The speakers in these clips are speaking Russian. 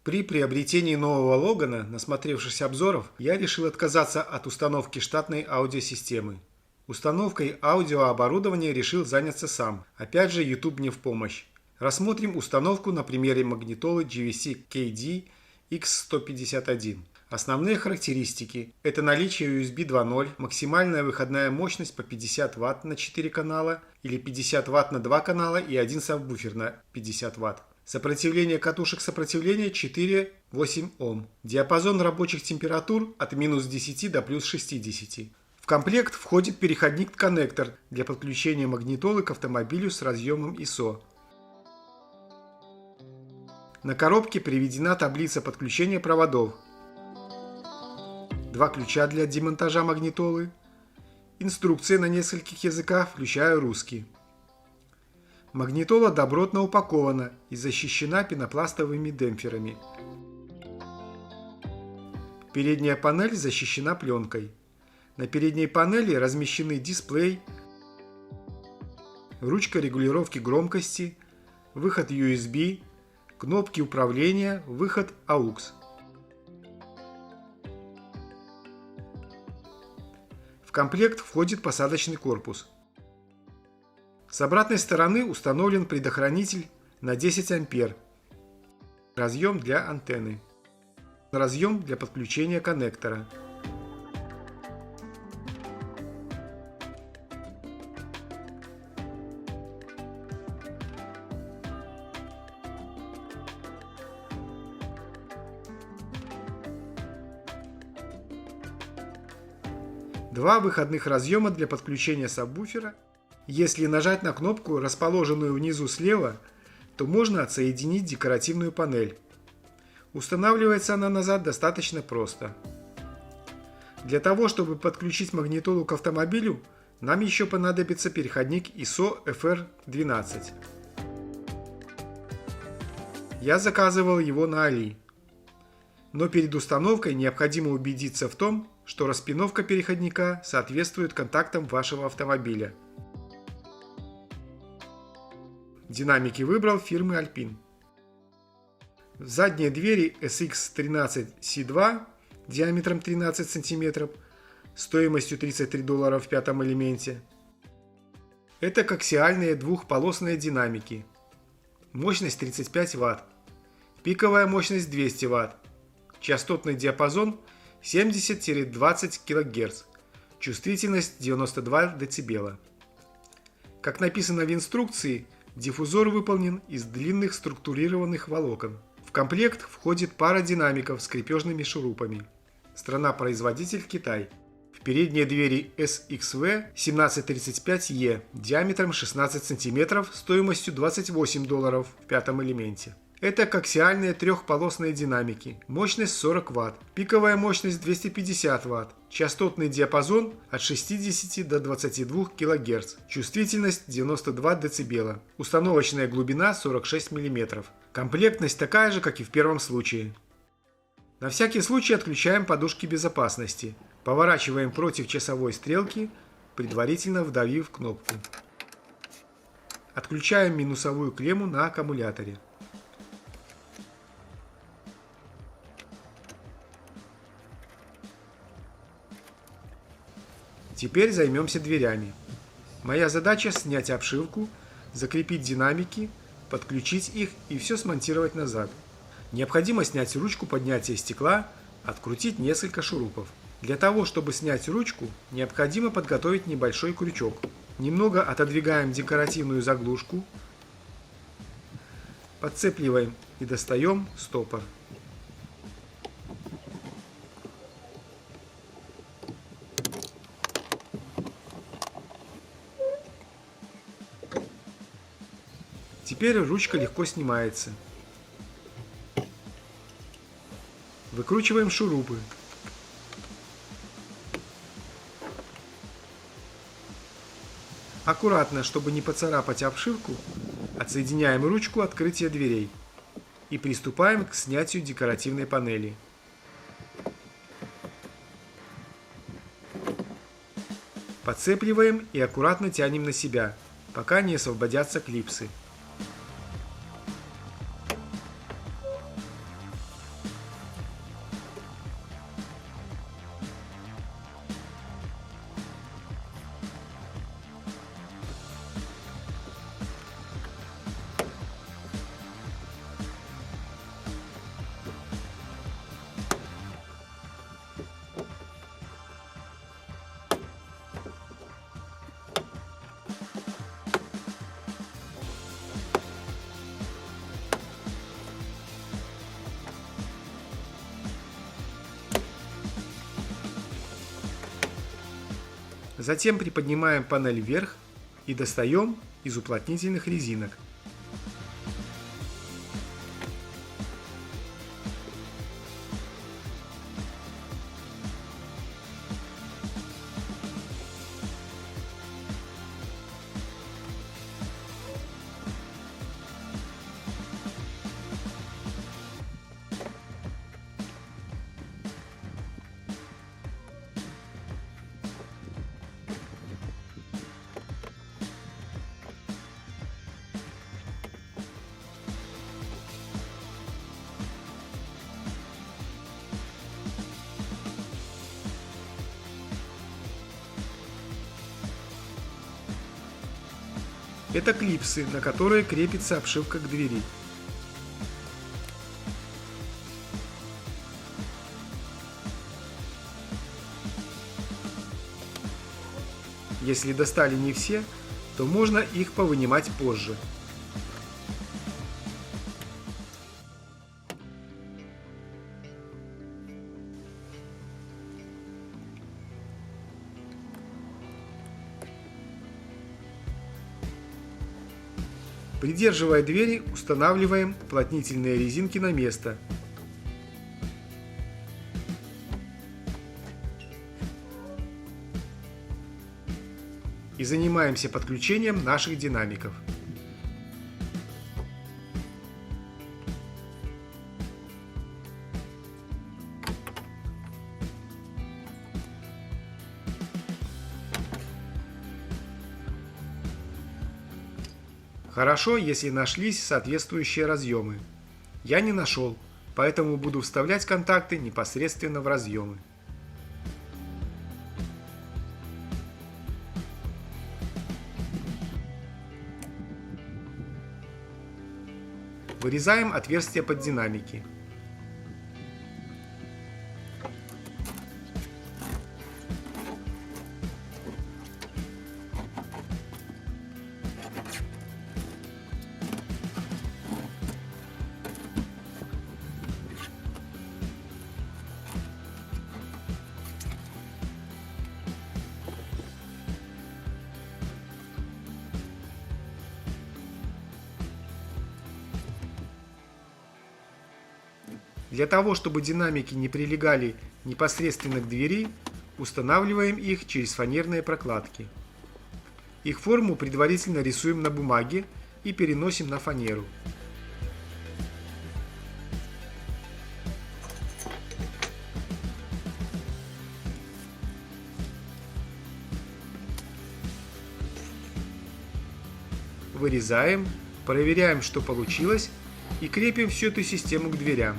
При приобретении нового Логана, насмотревшись обзоров, я решил отказаться от установки штатной аудиосистемы. Установкой аудиооборудования решил заняться сам. Опять же, YouTube мне в помощь. Рассмотрим установку на примере магнитолы GVC KD X151. Основные характеристики – это наличие USB 2.0, максимальная выходная мощность по 50 Вт на 4 канала или 50 Вт на 2 канала и один сабвуфер на 50 Вт. Сопротивление катушек сопротивления 4-8 Ом. Диапазон рабочих температур от минус 10 до плюс 60. В комплект входит переходник-коннектор для подключения магнитолы к автомобилю с разъемом ISO. На коробке приведена таблица подключения проводов. 2 ключа для демонтажа магнитолы. Инструкция на нескольких языках, включая русский. Магнитола добротно упакована и защищена пенопластовыми демпферами. Передняя панель защищена пленкой. На передней панели размещены дисплей, ручка регулировки громкости, выход USB, кнопки управления, выход AUX. В комплект входит посадочный корпус. С обратной стороны установлен предохранитель на 10 ампер, разъем для антенны, разъем для подключения коннектора. Два выходных разъема для подключения сабвуфера. Если нажать на кнопку, расположенную внизу слева, то можно отсоединить декоративную панель. Устанавливается она назад достаточно просто. Для того, чтобы подключить магнитолу к автомобилю, нам еще понадобится переходник ISO FR12. Я заказывал его на Али. Но перед установкой необходимо убедиться в том, что распиновка переходника соответствует контактам вашего автомобиля. Динамики выбрал фирмы Alpine. В задние двери SX13C2 диаметром 13 см, стоимостью $33 в пятом элементе. Это коаксиальные двухполосные динамики. Мощность 35 Вт. Пиковая мощность 200 Вт. Частотный диапазон 70-20 кГц. Чувствительность 92 дБ. Как написано в инструкции, диффузор выполнен из длинных структурированных волокон. В комплект входит пара динамиков с крепежными шурупами. Страна-производитель Китай. В передние двери SXV 1735E диаметром 16 см, стоимостью $28 в пятом элементе. Это коаксиальные трехполосные динамики. Мощность 40 Вт. Пиковая мощность 250 Вт. Частотный диапазон от 60 до 22 кГц. Чувствительность 92 дБ. Установочная глубина 46 мм. Комплектность такая же, как и в первом случае. На всякий случай отключаем подушки безопасности. Поворачиваем против часовой стрелки, предварительно вдавив кнопку. Отключаем минусовую клемму на аккумуляторе. Теперь займемся дверями. Моя задача снять обшивку, закрепить динамики, подключить их и все смонтировать назад. Необходимо снять ручку поднятия стекла, открутить несколько шурупов. Для того, чтобы снять ручку, необходимо подготовить небольшой крючок. Немного отодвигаем декоративную заглушку, подцепливаем и достаем стопор. Теперь ручка легко снимается. Выкручиваем шурупы. Аккуратно, чтобы не поцарапать обшивку, отсоединяем ручку открытия дверей и приступаем к снятию декоративной панели. Подцепливаем и аккуратно тянем на себя, пока не освободятся клипсы. Затем приподнимаем панель вверх и достаем из уплотнительных резинок. Это клипсы, на которые крепится обшивка к двери. Если достали не все, то можно их повынимать позже. Придерживая двери, устанавливаем уплотнительные резинки на место. И занимаемся подключением наших динамиков. Хорошо, если нашлись соответствующие разъемы. Я не нашел, поэтому буду вставлять контакты непосредственно в разъемы. Вырезаем отверстия под динамики. Для того, чтобы динамики не прилегали непосредственно к двери, устанавливаем их через фанерные прокладки. Их форму предварительно рисуем на бумаге и переносим на фанеру. Вырезаем, проверяем, что получилось, и крепим всю эту систему к дверям.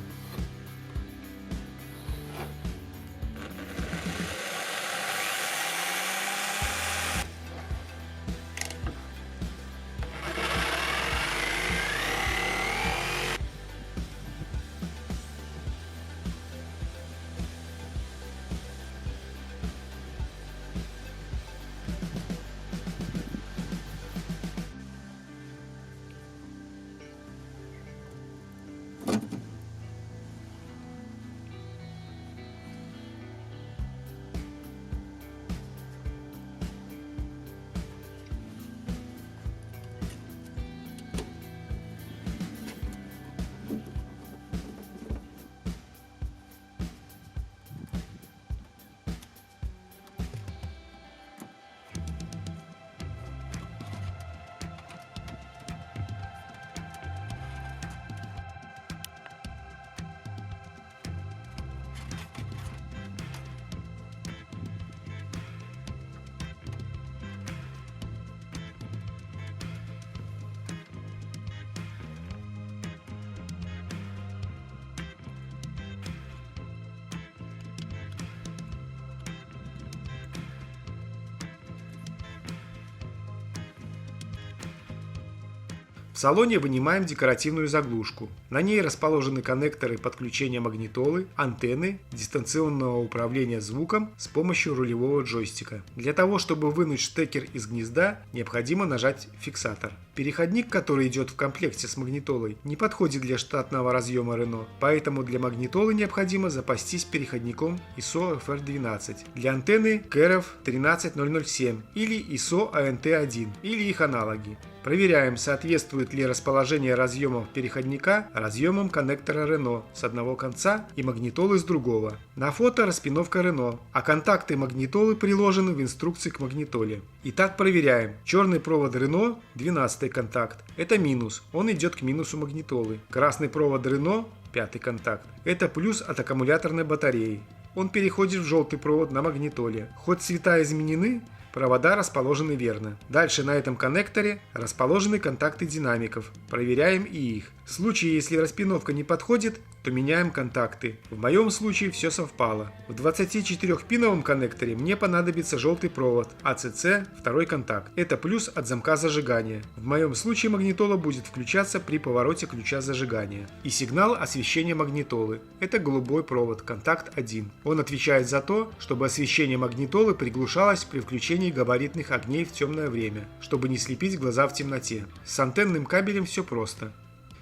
В салоне вынимаем декоративную заглушку. На ней расположены коннекторы подключения магнитолы, антенны, дистанционного управления звуком с помощью рулевого джойстика. Для того, чтобы вынуть штекер из гнезда, необходимо нажать фиксатор. Переходник, который идет в комплекте с магнитолой, не подходит для штатного разъема Renault, поэтому для магнитолы необходимо запастись переходником ISO FR12 для антенны KRF 13007 или ISO ANT1 или их аналоги. Проверяем, соответствует ли расположение разъемов переходника разъемам коннектора Renault с одного конца и магнитолы с другого. На фото распиновка Renault, а контакты магнитолы приложены в инструкции к магнитоле. Итак, проверяем. Черный провод Renault, 12 контакт, это минус, он идет к минусу магнитолы. Красный провод Renault, 5 контакт, это плюс от аккумуляторной батареи. Он переходит в желтый провод на магнитоле. Хоть цвета изменены, провода расположены верно. Дальше на этом коннекторе расположены контакты динамиков. Проверяем и их. В случае, если распиновка не подходит, то меняем контакты. В моем случае все совпало. В 24-пиновом коннекторе мне понадобится желтый провод ACC, второй контакт. Это плюс от замка зажигания. В моем случае магнитола будет включаться при повороте ключа зажигания. И сигнал освещения магнитолы. Это голубой провод, контакт 1. Он отвечает за то, чтобы освещение магнитолы приглушалось при включении габаритных огней в темное время, чтобы не слепить глаза в темноте. С антенным кабелем все просто.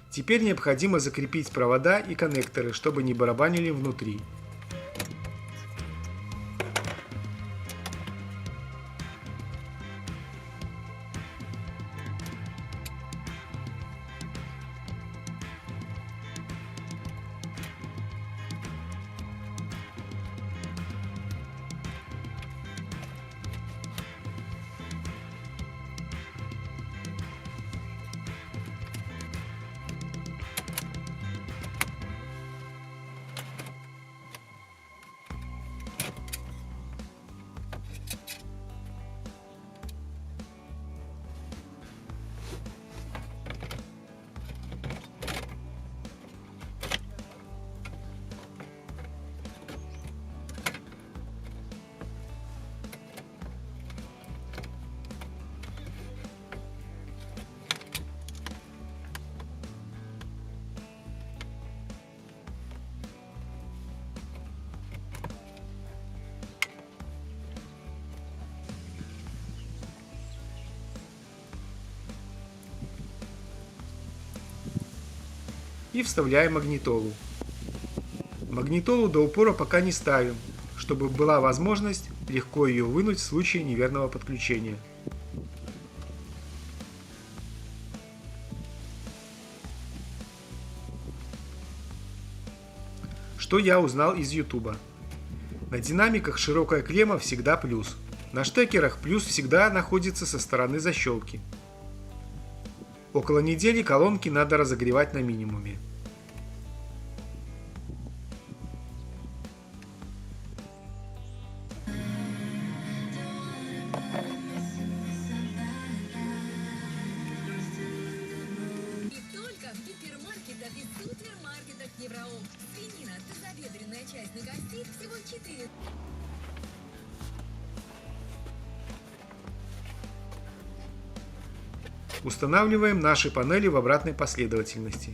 Теперь необходимо закрепить провода и коннекторы, чтобы не барабанили внутри. И вставляем магнитолу. Магнитолу до упора пока не ставим, чтобы была возможность легко ее вынуть в случае неверного подключения. Что я узнал из YouTube? На динамиках широкая клемма всегда плюс. На штекерах плюс всегда находится со стороны защелки. Около недели колонки надо разогревать на минимуме. И только в гипермаркетах и супермаркетах Евроом. Свинина, тазобедренная часть на гостей всего 4. Устанавливаем наши панели в обратной последовательности.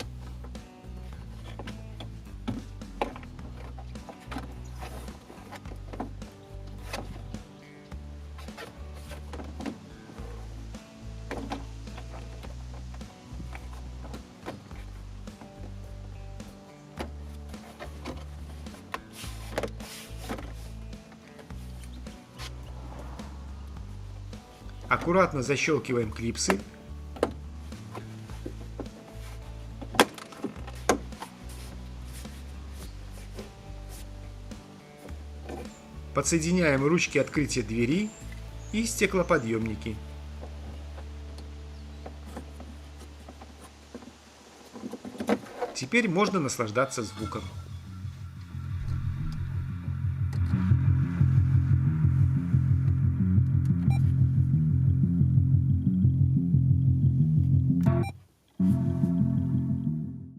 Аккуратно защелкиваем клипсы. Подсоединяем ручки открытия двери и стеклоподъемники. Теперь можно наслаждаться звуком.